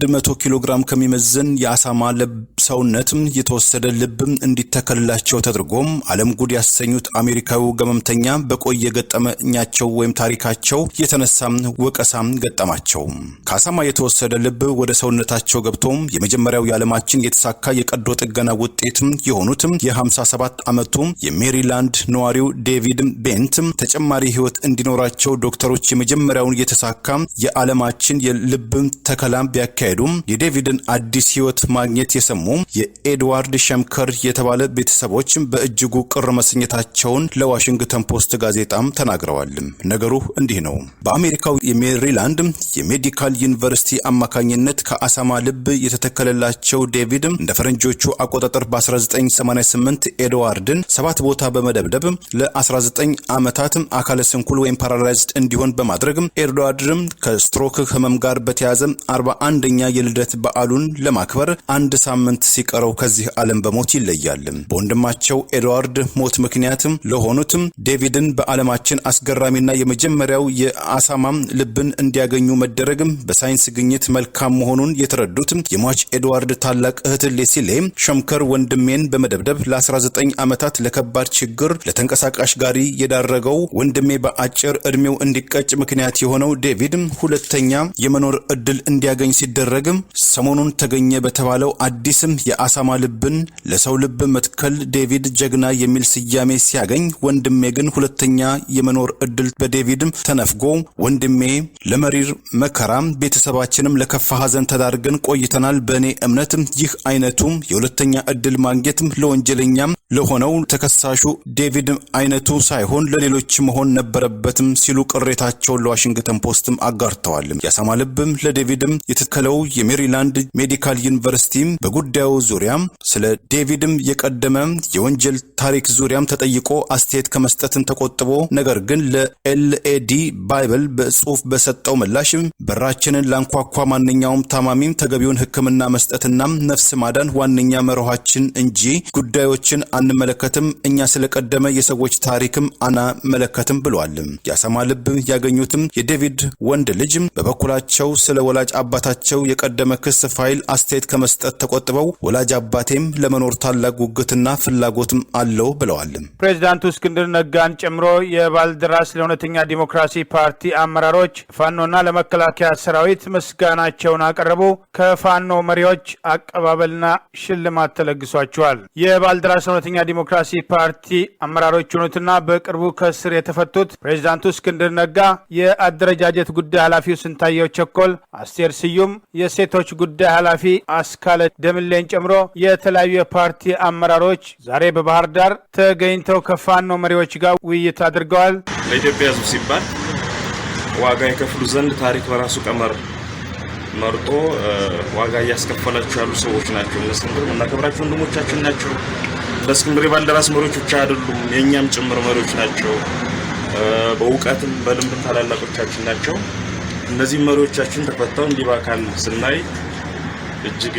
100 ኪሎ ግራም ከሚመዝን የአሳማ ልብ ሰውነት የተወሰደ ልብ እንዲተከልላቸው ተደርጎም ዓለም ጉድ ያሰኙት አሜሪካዊው ገመምተኛ በቆየ ገጠመኛቸው ወይም ታሪካቸው የተነሳም ወቀሳም ገጠማቸው። ከአሳማ የተወሰደ ልብ ወደ ሰውነታቸው ገብቶም የመጀመሪያው የዓለማችን የተሳካ የቀዶ ጥገና ውጤት የሆኑት የ57 ዓመቱ የሜሪላንድ ነዋሪው ዴቪድ ቤንት ተጨማሪ ህይወት እንዲኖራቸው ዶክተሮች የመጀመሪያውን የተሳካ የዓለማችን የልብ ተከላ ቢያካሄዱም የዴቪድን አዲስ ህይወት ማግኘት የሰሙ የኤድዋርድ ሸምከር የተባለ ቤተሰቦች በእጅጉ ቅር መሰኘታቸውን ለዋሽንግተን ፖስት ጋዜጣም ተናግረዋል። ነገሩ እንዲህ ነው። በአሜሪካው የሜሪላንድ የሜዲካል ዩኒቨርሲቲ አማካኝነት ከአሳማ ልብ የተተከለላቸው ዴቪድ እንደ ፈረንጆቹ አቆጣጠር በ1988 ኤድዋርድን 7 ቦታ በመደብደብ ለ19 ዓመታት አካለ ስንኩል ወይም ፓራላይዝድ እንዲሆን በማድረግ ኤድዋርድም ከስትሮክ ህመም ጋር በተያዘ 41ኛ የልደት በዓሉን ለማክበር 1 ሳምንት ሲቀረው ከዚህ ዓለም በሞት ይለያል። በወንድማቸው ኤድዋርድ ሞት ምክንያት ለሆኑት ዴቪድን በዓለማችን አስገራሚና የመጀመሪያው የአሳማ ልብን እንዲያገኙ መደረግ በሳይንስ ግኝት መልካም መሆኑን የተረዱት የሟች ኤድዋርድ ታላቅ እህት ሌሲሌ ሸምከር ወንድሜን በመደብደብ ለ19 ዓመታት ለከባድ ችግር ለተንቀሳቃሽ ጋሪ የዳረገው ወንድሜ በአጭር እድሜው እንዲቀጭ ምክንያት የሆነው ዴቪድ ሁለተኛ የመኖር እድል እንዲያገኝ ሲደረግ ሰሞኑን ተገኘ በተባለው አዲስም የአሳማ ልብን ለሰው ልብ መትከል ዴቪድ ጀግና የሚል ስያሜ ሲያገኝ ወንድሜ ግን ሁለተኛ የመኖር እድል በዴቪድ ተነፍጎ ወንድሜ ለመሪር መከራ ቤተሰባችንም ለከፋ ሐዘን ተዳርገን ቆይተናል። በእኔ እምነት ይህ አይነቱ የሁለተኛ እድል ማግኘት ለወንጀለኛም ለሆነው ተከሳሹ ዴቪድ አይነቱ ሳይሆን ለሌሎች መሆን ነበረበትም ሲሉ ቅሬታቸውን ለዋሽንግተን ፖስትም አጋርተዋል። የአሳማ ልብም ለዴቪድም የተከለው የሜሪላንድ ሜዲካል ዩኒቨርሲቲ በጉዳዩ ዙሪያ ስለ ዴቪድም የቀደመ የወንጀል ታሪክ ዙሪያም ተጠይቆ አስተያየት ከመስጠትን ተቆጥቦ ነገር ግን ለኤልኤዲ ባይብል በጽሁፍ በሰጠው ምላሽ በራችንን ላንኳኳ ማንኛውም ታማሚም ተገቢውን ሕክምና መስጠትና ነፍስ ማዳን ዋነኛ መርሃችን እንጂ ጉዳዮችን አንመለከትም። እኛ ስለቀደመ የሰዎች ታሪክም አናመለከትም ብሏል። የአሳማ ልብ ያገኙትም የዴቪድ ወንድ ልጅ በበኩላቸው ስለ ወላጅ አባታቸው የቀደመ ክስ ፋይል አስተያየት ከመስጠት ተቆጥበው ወላጅ አባቴም ለመኖር ታላቅ ጉጉትና ፍላጎትም አለው ብለዋል። ፕሬዝዳንቱ እስክንድር ነጋን ጨምሮ የባልደራስ ለእውነተኛ ዲሞክራሲ ፓርቲ አመራሮች ፋኖና ለመከላከያ ሰራዊት ምስጋናቸውን አቀረቡ። ከፋኖ መሪዎች አቀባበልና ሽልማት ተለግሷቸዋል። የባልደራስ ለእውነተኛ ዲሞክራሲ ፓርቲ አመራሮች የሆኑትና በቅርቡ ከእስር የተፈቱት ፕሬዝዳንቱ እስክንድር ነጋ፣ የአደረጃጀት ጉዳይ ኃላፊው ስንታየው ቸኮል፣ አስቴር ስዩም፣ የሴቶች ጉዳይ ኃላፊ አስካለ ደምሌን ጨምሮ የተለያዩ የፓርቲ አመራሮች ዛሬ በባህር ዳር ተገኝተው ከፋኖ መሪዎች ጋር ውይይት አድርገዋል። ለኢትዮጵያ ሕዝብ ሲባል ዋጋ ይከፍሉ ዘንድ ታሪክ በራሱ ቀመር መርጦ ዋጋ እያስከፈላቸው ያሉ ሰዎች ናቸው። ለእስክንድር የምናከብራቸው ወንድሞቻችን ናቸው። ለእስክንድር የባልደራስ መሪዎች ብቻ አይደሉም፣ የእኛም ጭምር መሪዎች ናቸው። በእውቀትም በልምድም ታላላቆቻችን ናቸው። እነዚህ መሪዎቻችን ተፈተው እንዲህ በአካል ስናይ እጅግ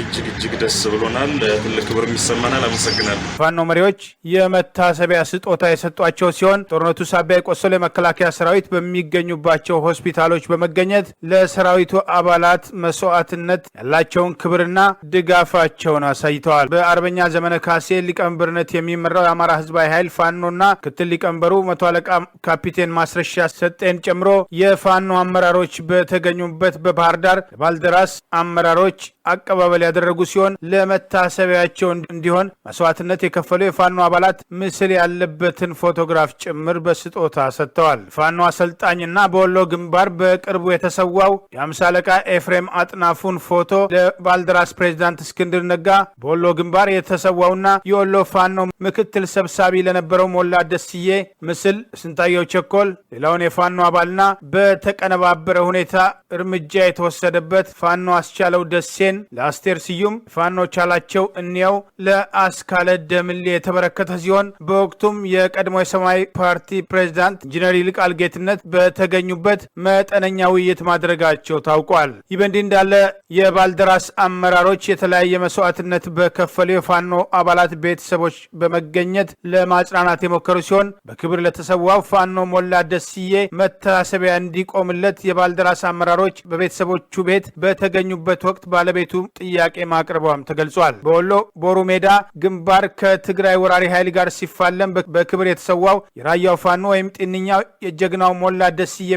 ደስ ብሎናል። ትልቅ ክብር የሚሰማናል። አመሰግናለሁ። ፋኖ መሪዎች የመታሰቢያ ስጦታ የሰጧቸው ሲሆን ጦርነቱ ሳቢያ የቆሰሉ የመከላከያ ሰራዊት በሚገኙባቸው ሆስፒታሎች በመገኘት ለሰራዊቱ አባላት መስዋዕትነት ያላቸውን ክብርና ድጋፋቸውን አሳይተዋል። በአርበኛ ዘመነ ካሴ ሊቀመንበርነት የሚመራው የአማራ ህዝባዊ ኃይል ፋኖና ክትል ሊቀመንበሩ መቶ አለቃ ካፒቴን ማስረሻ ሰጤን ጨምሮ የፋኖ አመራሮች በተገኙበት በባህር ዳር የባልደራስ አመራሮች አቀባበል ያደረጉ ሲሆን ለመታሰቢያቸው እንዲሆን መስዋዕትነት የከፈሉ የፋኖ አባላት ምስል ያለበትን ፎቶግራፍ ጭምር በስጦታ ሰጥተዋል። ፋኖ አሰልጣኝና በወሎ ግንባር በቅርቡ የተሰዋው የ50 አለቃ ኤፍሬም አጥናፉን ፎቶ ለባልደራስ ፕሬዝዳንት እስክንድር ነጋ፣ በወሎ ግንባር የተሰዋውና የወሎ ፋኖ ምክትል ሰብሳቢ ለነበረው ሞላ ደስዬ ምስል ስንታየው ቸኮል ሌላውን የፋኖ አባልና በተቀነባበረ ሁኔታ እርምጃ የተወሰደበት ፋኖ አስቻለው ደሴን ለአስቴር ስዩም ፋኖ ቻላቸው እንየው ለአስካለ ደምሌ የተበረከተ ሲሆን በወቅቱም የቀድሞ የሰማያዊ ፓርቲ ፕሬዝዳንት ኢንጂነር ይልቃል ጌትነት በተገኙበት መጠነኛ ውይይት ማድረጋቸው ታውቋል። ይህ በእንዲህ እንዳለ የባልደራስ አመራሮች የተለያየ መስዋዕትነት በከፈሉ የፋኖ አባላት ቤተሰቦች በመገኘት ለማጽናናት የሞከሩ ሲሆን በክብር ለተሰዋው ፋኖ ሞላ ደስዬ መታሰቢያ እንዲቆምለት የባልደራስ አመራሮች በቤተሰቦቹ ቤት በተገኙበት ወቅት ባለቤቱ ጥያቄ ማቅረቧም ተገልጿል። በወሎ ቦሩ ሜዳ ግንባር ከትግራይ ወራሪ ኃይል ጋር ሲፋለም በክብር የተሰዋው የራያው ፋኖ ወይም ጤንኛው የጀግናው ሞላ ደስዬ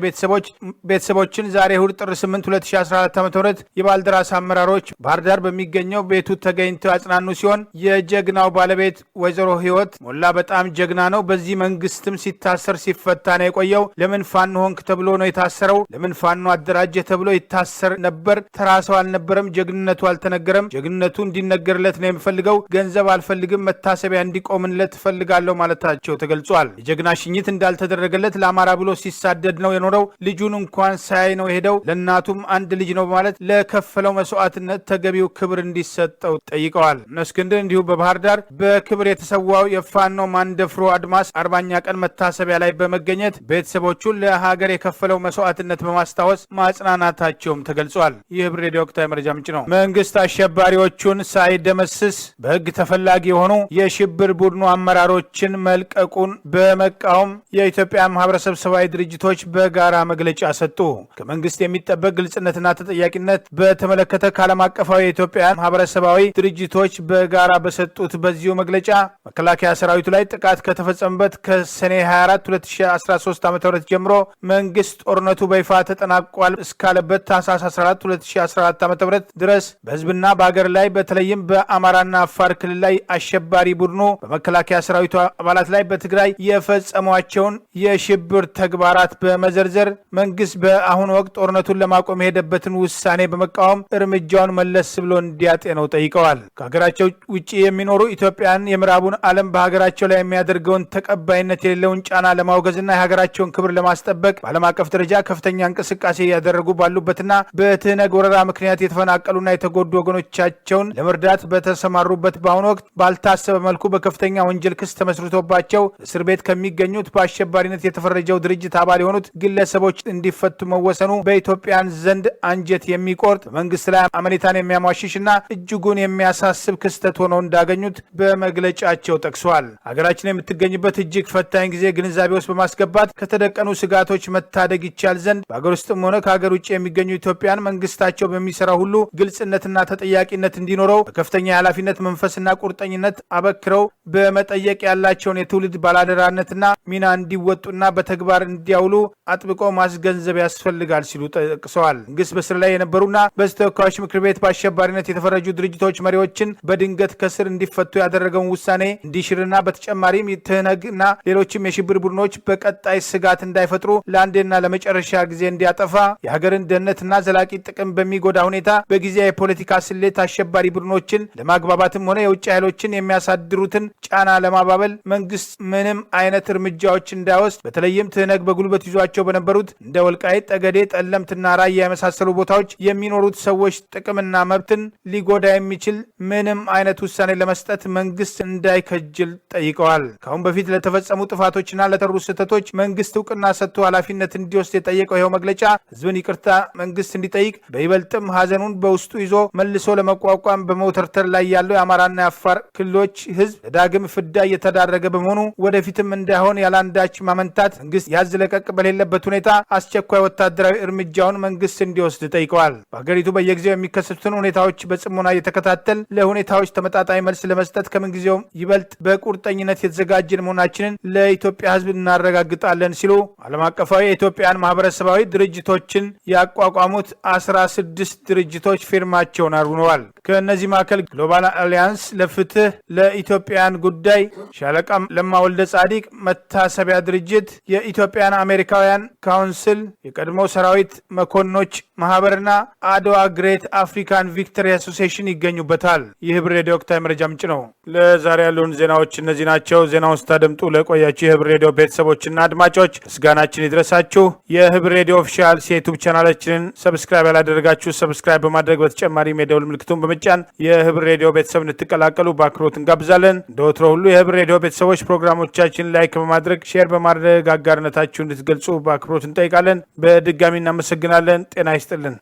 ቤተሰቦችን ዛሬ እሁድ ጥር 8 2014 ዓ.ም የባልደራስ አመራሮች ባህር ዳር በሚገኘው ቤቱ ተገኝተው ያጽናኑ ሲሆን የጀግናው ባለቤት ወይዘሮ ህይወት ሞላ በጣም ጀግና ነው። በዚህ መንግስትም ሲታሰር ሲፈታ ነው የቆየው። ለምን ፋኖ ሆንክ ተብሎ ነው የታሰረው። ለምን ፋኖ አደራጀ ተብሎ ይታሰር ነበር። ተራ ሰው አልነበረም። ጀግንነቱ አልተነገረም። ጀግንነቱ እንዲነገርለት ነው የምፈልገው። ገንዘብ አልፈልግም። መታሰቢያ እንዲቆምለት ፈልጋለሁ ማለታቸው ተገልጿል። የጀግና ሽኝት እንዳልተደረገለት ለአማራ ብሎ ሲሳደድ ነው የኖረው። ልጁን እንኳን ሳያይ ነው የሄደው። ለእናቱም አንድ ልጅ ነው በማለት ለከፈለው መስዋዕትነት ተገቢው ክብር እንዲሰጠው ጠይቀዋል። እነ እስክንድር እንዲሁ በባህር ዳር በክብር የተሰዋው የፋኖ ማንደፍሮ አድማስ 40ኛ ቀን መታሰቢያ ላይ በመገኘት ቤተሰቦቹን ለሀገር የከፈለው መስዋዕትነት በማስታወስ ማጽናናታቸውም ተገልጿል። ይህ ህብር ሬዲዮ ወቅታዊ መረጃ ምንጭ ነው። መንግስት አሸባሪዎቹን ሳይደመስስ በህግ ተፈላጊ የሆኑ የሽብር ቡድኑ አመራሮችን መልቀቁን በመቃወም የኢትዮጵያ ማህበረሰብ ሰብአዊ ድርጅቶች በጋራ መግለጫ ሰጡ። ከመንግስት የሚጠበቅ ግልጽነትና ተጠያቂነት በተመለከተ ከዓለም አቀፋዊ የኢትዮጵያ ማህበረሰባዊ ድርጅቶች በጋራ በሰጡት በዚሁ መግለጫ መከላከያ ሰራዊቱ ላይ ጥቃት ከተፈጸመበት ከሰኔ 24 2013 ዓ.ም ጀምሮ መንግስት ጦርነቱ በይፋ ተጠናቋል እስካለበት ታህሳስ 14 2014 ዓ.ም ድረስ በህዝብና በሀገር ላይ በተለይም በአማራና አፋር ክልል ላይ አሸባሪ ቡድኑ በመከላከያ ሰራዊቱ አባላት ላይ በትግራይ የፈጸሟቸውን የሽብር ተግባራት በመዘርዘር መንግስት በአሁኑ ወቅት ጦርነቱን ለማቆም የሄደበትን ውሳኔ በመቃወም እርምጃውን መለስ ብሎ እንዲያጤነው ጠይቀዋል። ከሀገራቸው ውጭ የሚኖሩ ኢትዮጵያን የምዕራቡን ዓለም በሀገራቸው ላይ የሚያደርገውን ተቀባይነት የሌለውን ጫና ለማውገዝና የሀገራቸውን ክብር ለማስጠበቅ በዓለም አቀፍ ደረጃ ከፍተኛ እንቅስቃሴ ያደረጉ ባሉበትና በትህነግ ወረራ ምክንያት የተፈናቀሉና የተጎዱ ወገኖቻቸውን ለመርዳት በተሰማሩበት በአሁኑ ወቅት ባልታሰበ መልኩ በከፍተኛ ወንጀል ክስ ተመስርቶባቸው እስር ቤት ከሚገኙት በአሸባሪነት የተፈረጀው ድርጅት አባል የሆኑት ግለሰቦች እንዲፈቱ መወሰኑ በኢትዮጵያን ዘንድ አንጀት የሚቆርጥ በመንግስት ላይ አመኔታን የሚያሟሽሽና እጅጉን የሚያሳስብ ክስተት ሆነው እንዳገኙት በመግለጫቸው ጠቅሷል። ሀገራችን የምትገኝበት እጅግ ፈታኝ ጊዜ ግንዛቤ ውስጥ በማስገባት ከተደቀኑ ስጋቶች መታደግ ይቻል ዘንድ በሀገር ውስጥም ሆነ ከሀገር ውጭ የሚገኙ ኢትዮጵያን መንግስታቸው በሚሰራው ሁሉ ግልጽነትና ተጠያቂነት እንዲኖረው በከፍተኛ የኃላፊነት መንፈስና ቁርጠኝነት አበክረው በመጠየቅ ያላቸውን የትውልድ ባላደራነትና ሚና እንዲወጡና በተግባር እንዲያውሉ አጥብቆ ማስገንዘብ ያስፈልጋል ሲሉ ጠቅሰዋል። መንግስት በስር ላይ የነበሩና በሕዝብ ተወካዮች ምክር ቤት በአሸባሪነት የተፈረጁ ድርጅቶች መሪዎችን በድንገት ከስር እንዲፈቱ ያደረገውን ውሳኔ እንዲሽርና በተጨማሪም ትህነግና ሌሎችም የሽብር ቡድኖች በቀጣይ ስጋት እንዳይፈጥሩ ለአንዴና ለመጨረሻ ጊዜ እንዲያጠፋ የሀገርን ደህንነትና ዘላቂ ጥቅም በሚጎዳ ሁኔታ በጊዜያዊ የፖለቲካ የፖለቲካ ስሌት አሸባሪ ቡድኖችን ለማግባባትም ሆነ የውጭ ኃይሎችን የሚያሳድሩትን ጫና ለማባበል መንግስት ምንም አይነት እርምጃዎች እንዳይወስድ በተለይም ትህነግ በጉልበት ይዟቸው በነበሩት እንደ ወልቃይት ጠገዴ፣ ጠለምትና ራያ የመሳሰሉ ቦታዎች የሚኖሩት ሰዎች ጥቅምና መብትን ሊጎዳ የሚችል ምንም አይነት ውሳኔ ለመስጠት መንግስት እንዳይከጅል ጠይቀዋል። ከአሁን በፊት ለተፈጸሙ ጥፋቶችና ለተሩ ስህተቶች መንግስት እውቅና ሰጥቶ ኃላፊነት እንዲወስድ የጠየቀው ይኸው መግለጫ ህዝብን ይቅርታ መንግስት እንዲጠይቅ በይበልጥም ሀዘኑን በውስጡ ይዞ መልሶ ለመቋቋም በመውተርተር ላይ ያለው የአማራና የአፋር ክልሎች ህዝብ ለዳግም ፍዳ እየተዳረገ በመሆኑ ወደፊትም እንዳይሆን ያላንዳች ማመንታት መንግስት ያዝ ለቀቅ በሌለበት ሁኔታ አስቸኳይ ወታደራዊ እርምጃውን መንግስት እንዲወስድ ጠይቀዋል። በሀገሪቱ በየጊዜው የሚከሰቱትን ሁኔታዎች በጽሞና እየተከታተል ለሁኔታዎች ተመጣጣኝ መልስ ለመስጠት ከምንጊዜውም ይበልጥ በቁርጠኝነት የተዘጋጀን መሆናችንን ለኢትዮጵያ ህዝብ እናረጋግጣለን ሲሉ ዓለም አቀፋዊ የኢትዮጵያን ማህበረሰባዊ ድርጅቶችን ያቋቋሙት 16 ድርጅቶች ፊርማቸውን አርጉነዋል። ከእነዚህ መካከል ግሎባል አሊያንስ ለፍትህ ለኢትዮጵያን ጉዳይ፣ ሻለቃ ለማ ወልደ ጻዲቅ መታሰቢያ ድርጅት፣ የኢትዮጵያን አሜሪካውያን ካውንስል፣ የቀድሞ ሰራዊት መኮንኖች ማህበርና አድዋ ግሬት አፍሪካን ቪክቶሪ አሶሲዬሽን ይገኙበታል። ይህ ህብር ሬዲዮ ወቅታዊ መረጃ ምንጭ ነው። ለዛሬ ያሉን ዜናዎች እነዚህ ናቸው። ዜናውን ስታደምጡ ለቆያችሁ የህብር ሬዲዮ ቤተሰቦችና አድማጮች ምስጋናችን ይድረሳችሁ። የህብር ሬዲዮ ኦፊሻል የዩቲዩብ ቻናላችንን ሰብስክራይብ ያላደረጋችሁ ሰብስክራይብ በማድረግ በተጨማሪም የደውል ምልክቱን በመጫን የህብር ሬዲዮ ቤተሰብ እንድትቀላቀሉ በአክብሮት እንጋብዛለን። እንደ ወትሮ ሁሉ የህብር ሬዲዮ ቤተሰቦች ፕሮግራሞቻችን ላይክ በማድረግ ሼር በማድረግ አጋርነታችሁ እንድትገልጹ በአክብሮት እንጠይቃለን። በድጋሚ እናመሰግናለን። ጤና ይስጥልን።